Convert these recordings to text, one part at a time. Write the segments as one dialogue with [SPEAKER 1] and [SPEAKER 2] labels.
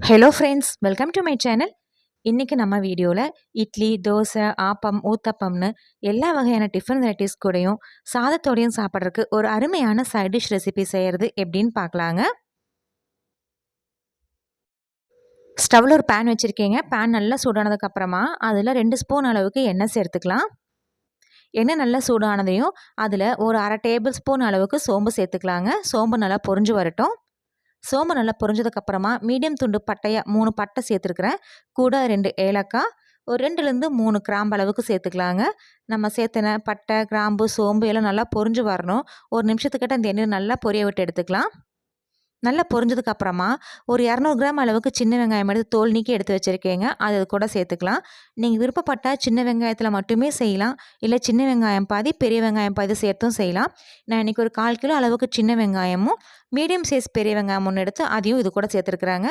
[SPEAKER 1] Hello friends, welcome to my channel. இன்றைக்கி நம்ம வீடியோவில் இட்லி, தோசை, ஆப்பம், ஊத்தப்பம்னு எல்லா வகையான டிஃபன் வெரைட்டிஸ் கூடயும் சாதத்தோடையும் சாப்பிட்றதுக்கு ஒரு அருமையான சைட் டிஷ் ரெசிபி செய்கிறது எப்படின்னு பார்க்கலாங்க. ஸ்டவ்வில் ஒரு பேன் வச்சுருக்கீங்க. பேன் நல்லா சூடானதுக்கப்புறமா அதில் 2 ஸ்பூன் அளவுக்கு எண்ணெய் சேர்த்துக்கலாம். எண்ணெய் நல்லா சூடானதையும் அதில் ஒரு அரை டேபிள் ஸ்பூன் அளவுக்கு சோம்பு சேர்த்துக்கலாங்க. சோம்பு நல்லா பொரிஞ்சு வரட்டும். சோம்பு நல்லா பொரிஞ்சதுக்கப்புறமா மீடியம் துண்டு பட்டையாக 3 பட்டை சேர்த்துருக்குறேன். கூட 2 ஏலக்காய், ஒரு 2லேருந்து 3 கிராம்பு அளவுக்கு சேர்த்துக்கலாங்க. நம்ம சேர்த்துன பட்டை, கிராம்பு, சோம்பு எல்லாம் நல்லா பொரிஞ்சு வரணும். ஒரு நிமிஷத்துக்கிட்ட இந்த எண்ணெய் நல்லா பொரிய விட்டு எடுத்துக்கலாம். நல்லா பொரிஞ்சதுக்கு அப்புறமா ஒரு 200 கிராம் அளவுக்கு சின்ன வெங்காயம் எடுத்து தோல் நீக்கி எடுத்து வச்சுருக்கேங்க. அது கூட சேர்த்துக்கலாம். நீங்கள் விருப்பப்பட்டால் சின்ன வெங்காயத்தில் மட்டுமே செய்யலாம். இல்லை சின்ன வெங்காயம் பாதி, பெரிய வெங்காயம் பாதி சேர்த்தும் செய்யலாம். நான் இன்றைக்கி ஒரு 1/4 கிலோ அளவுக்கு சின்ன வெங்காயமும் மீடியம் சைஸ் பெரிய வெங்காயம் ஒன்று எடுத்து அதையும் இது கூட சேர்த்துருக்குறாங்க.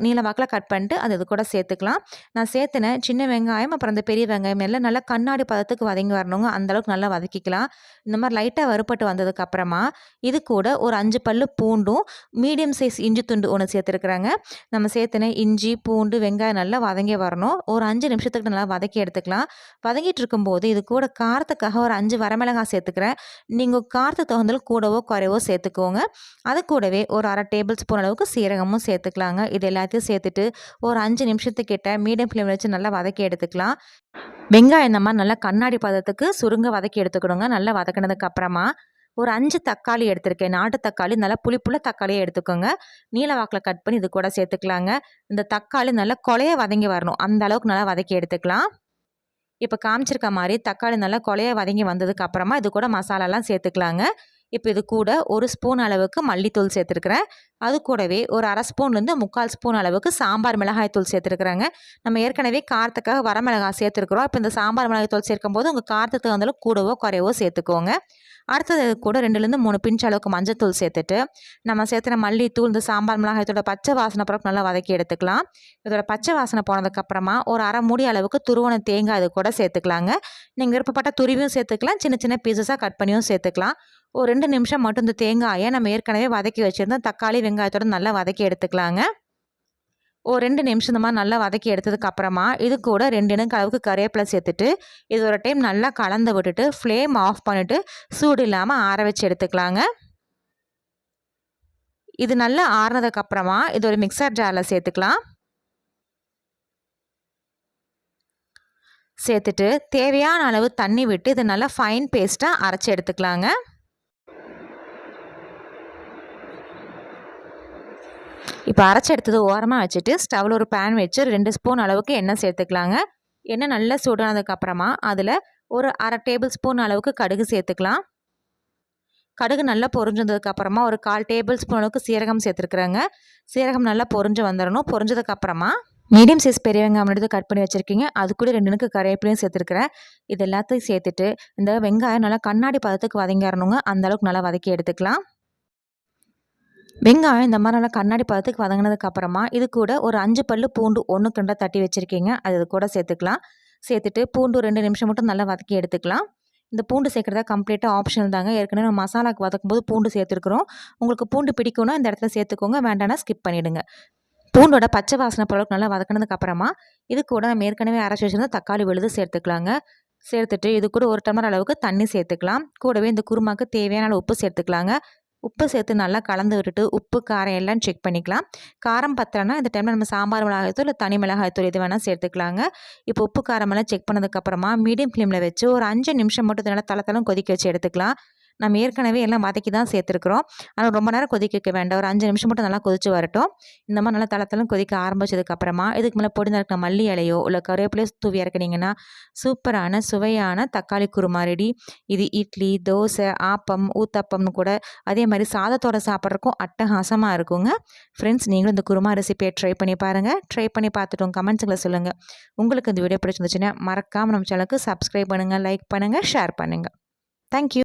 [SPEAKER 1] நீல வாக்கில் கட் பண்ணிட்டு அது கூட சேர்த்துக்கலாம். நான் சேர்த்துன சின்ன வெங்காயம் அப்புறம் அந்த பெரிய வெங்காயம் எல்லாம் நல்லா கண்ணாடி பதத்துக்கு வதங்கி வரணுங்க. அந்தளவுக்கு நல்லா வதக்கிக்கலாம். இந்த மாதிரி லைட்டாக வறுப்பட்டு வந்ததுக்கப்புறமா இது கூட ஒரு 5 பல்லு பூண்டும் மீடியம் சைஸ் இஞ்சி துண்டு ஒன்று சேர்த்துருக்குறாங்க. நம்ம சேர்த்துன இஞ்சி, பூண்டு, வெங்காயம் நல்லா வதங்கி வரணும். ஒரு 5 நிமிஷத்துக்கு நல்லா வதக்கி எடுத்துக்கலாம். வதங்கிட்டு இருக்கும்போது இது கூட காரத்துக்காக ஒரு 5 வரமிளகாய் சேர்த்துக்கிறேன். நீங்கள் காரத்துக்கு தகுந்தால் கூடவோ குறைவோ சேர்த்துக்கோங்க. அது கூடவே ஒரு அரை டேபிள் ஸ்பூன் அளவுக்கு சீரகமும் சேர்த்துக்கலாங்க. இது எல்லாத்தையும் சேர்த்துட்டு ஒரு 5 நிமிஷத்துக்கிட்ட மீடியம் ஃப்ளேமில் வச்சு நல்லா வதக்கி எடுத்துக்கலாம். வெங்காயம் இந்த மாதிரி நல்லா கண்ணாடி பதத்துக்கு சுருங்க வதக்கி எடுத்துக்கணுங்க. நல்லா வதக்கினதுக்கு அப்புறமா ஒரு 5 தக்காளி எடுத்திருக்கேன். நாட்டு தக்காளி நல்லா புளிப்புள்ள தக்காளியை எடுத்துக்கோங்க. நீல வாக்கில் கட் பண்ணி இது கூட சேர்த்துக்கலாங்க. இந்த தக்காளி நல்லா கொலைய வதங்கி வரணும். அந்த அளவுக்கு நல்லா வதக்கி எடுத்துக்கலாம். இப்போ காமிச்சிருக்க மாதிரி தக்காளி நல்லா கொலைய வதங்கி வந்ததுக்கு அப்புறமா இது கூட மசாலாலாம் சேர்த்துக்கலாங்க. இப்போ இது கூட 1 ஸ்பூன் அளவுக்கு மல்லித்தூள் சேர்த்துருக்குறேன். அது கூடவே ஒரு அரை ஸ்பூன்லேருந்து 3/4 ஸ்பூன் அளவுக்கு சாம்பார் மிளகாய் தூள் சேர்த்துருக்குறாங்க. நம்ம ஏற்கனவே காரத்துக்காக வரமிளகாய் சேர்த்துருக்குறோம். இப்போ இந்த சாம்பார் மிளகாய் தூள் சேர்க்கும்போது உங்கள் காரத்துக்கு தகுந்தாலும் கூடவோ குறைவோ சேர்த்துக்கோங்க. அடுத்தது கூட 2லேருந்து 3 பிஞ்ச் அளவுக்கு மஞ்சத்தூள் சேர்த்துட்டு நம்ம சேர்த்துன மல்லித்தூள், இந்த சாம்பார் மிளகாயத்தோட பச்சை வாசனை பிறகு நல்லா வதக்கி எடுத்துக்கலாம். இதோட பச்சை வாசனை போனதுக்கப்புறமா ஒரு அரை மூடி அளவுக்கு துருவன தேங்காய் அது கூட சேர்த்துக்கலாங்க. நீங்கள் விருப்பப்பட்ட துருவியும் சேர்த்துக்கலாம், சின்ன சின்ன பீசஸாக கட் பண்ணியும் சேர்த்துக்கலாம். ஒரு 2 நிமிஷம் மட்டும் இந்த தேங்காயை நம்ம ஏற்கனவே வதக்கி வச்சுருந்தோம் தக்காளி வெங்காயத்தோட நல்லா வதக்கி எடுத்துக்கலாங்க. ஒரு 2 நிமிஷம் இந்த மாதிரி நல்லா வதக்கி எடுத்ததுக்கு அப்புறமா இது கூட 2 இனுக்கு அளவுக்கு கறிவேப்பிலை சேர்த்துட்டு இது ஒரு டைம் நல்லா கலந்து விட்டுட்டு ஃப்ளேம் ஆஃப் பண்ணிவிட்டு சூடு இல்லாமல் ஆற வச்சு எடுத்துக்கலாங்க. இது நல்லா ஆறுனதுக்கப்புறமா இது ஒரு மிக்சர் ஜாரில் சேர்த்துக்கலாம். சேர்த்துட்டு தேவையான அளவு தண்ணி விட்டு இது நல்லா ஃபைன் பேஸ்ட்டாக அரைச்சி எடுத்துக்கலாங்க. இப்போ அரைச்சி எடுத்தது ஓரமாக வச்சுட்டு ஸ்டவ்வில் ஒரு பேன் வச்சு 2 ஸ்பூன் அளவுக்கு எண்ணெய் சேர்த்துக்கலாங்க. எண்ணெய் நல்லா சூடானதுக்கப்புறமா அதில் ஒரு அரை டேபிள் ஸ்பூன் அளவுக்கு கடுகு சேர்த்துக்கலாம். கடுகு நல்லா பொரிஞ்சதுக்கப்புறமா ஒரு 1/4 டேபிள் ஸ்பூன் அளவுக்கு சீரகம் சேர்த்துருக்குறாங்க. சீரகம் நல்லா பொரிஞ்சு வந்துடணும். பொரிஞ்சதுக்கப்புறமா மீடியம் சைஸ் பெரிய வெங்காயம் எடுத்து கட் பண்ணி வச்சுருக்கீங்க. அது கூட 2 இனுக்கு கறிவேப்பிலையும் சேர்த்துருக்குறேன். இது எல்லாத்தையும் சேர்த்துட்டு இந்த வெங்காயம் நல்லா கண்ணாடி பதத்துக்கு வதங்கிடணுங்க. அந்தளவுக்கு நல்லா வதக்கி எடுத்துக்கலாம். வெங்காயம் இந்த மாதிரி நல்லா கண்ணாடி பதத்துக்கு வதங்கினதுக்கப்புறமா இது கூட ஒரு 5 பல்லு பூண்டு 1 2 தட்டி வச்சுருக்கீங்க. அது கூட சேர்த்துக்கலாம். சேர்த்துட்டு பூண்டு 2 நிமிஷம் மட்டும் நல்லா வதக்கி எடுத்துக்கலாம். இந்த பூண்டு சேர்க்குறதா கம்ப்ளீட்டாக ஆப்ஷனல் தாங்க. ஏற்கனவே நம்ம மசாலாவுக்கு வதக்கும்போது பூண்டு சேர்த்துருக்குறோம். உங்களுக்கு பூண்டு பிடிக்கும்னா இந்த இடத்துல சேர்த்துக்கோங்க, வேண்டாம்னா ஸ்கிப் பண்ணிவிடுங்க. பூண்டோட பச்சை வாசனை பொருளுக்கு நல்லா வதக்கினதுக்கப்புறமா இது கூட நம்ம ஏற்கனவே அரைச்சி வச்சுருந்தா தக்காளி விழுது சேர்த்துக்கலாங்க. சேர்த்துட்டு இது கூட 1 டம்ளர் அளவுக்கு தண்ணி சேர்த்துக்கலாம். கூடவே இந்த குருமாக்கு தேவையான அளவு உப்பு சேர்த்துக்கலாங்க. உப்பு சேர்த்து நல்லா கலந்து விட்டுட்டு உப்பு காரம் எல்லாம் செக் பண்ணிக்கலாம். காரம் பத்தலைன்னா இந்த டைமில் நம்ம சாம்பார் மிளகாய்த்தூள் இல்லை தனி மிளகாய்த்தூள் எது வேணால் சேர்த்துக்கலாங்க. இப்போ உப்பு காரமெல்லாம் செக் பண்ணதுக்கப்புறமா மீடியம் ஃப்ளேமில் வச்சு ஒரு 5 நிமிஷம் மட்டும் நல்லா தளத்தளம் கொதிக்க வச்சு எடுத்துக்கலாம். நம்ம ஏற்கனவே எல்லாம் வதக்கி தான் சேர்த்துருக்குறோம். ஆனால் ரொம்ப நேரம் கொதிக்க வைக்க வேண்டாம். ஒரு 5 நிமிஷம் மட்டும் நல்லா கொதிச்சு வரட்டும். இந்த மாதிரி நல்லா தளத்தளம் கொதிக்க ஆரம்பிச்சதுக்கப்புறமா இதுக்கு மேலே பொடி நறுக்கின மல்லி இலையோ இல்லை கருவேப்பிலையோ தூவி இறக்குனீங்கன்னா சூப்பரான சுவையான தக்காளி குருமா ரெடி. இது இட்லி, தோசை, ஆப்பம், ஊத்தப்பம்னு கூட அதே மாதிரி சாதத்தோட சாப்பிட்றதுக்கும் அட்டகாசமாக இருக்குங்க. ஃப்ரெண்ட்ஸ், நீங்களும் இந்த குருமா ரெசிபியை ட்ரை பண்ணி பாருங்கள். ட்ரை பண்ணி பார்த்துட்டு கமெண்ட்ஸுங்களை சொல்லுங்கள். உங்களுக்கு இந்த வீடியோ பிடிச்சிருந்துச்சுன்னா மறக்காமல் நம்ம சேனலுக்கு சப்ஸ்கிரைப் பண்ணுங்கள், லைக் பண்ணுங்கள், ஷேர் பண்ணுங்கள். தேங்க்யூ.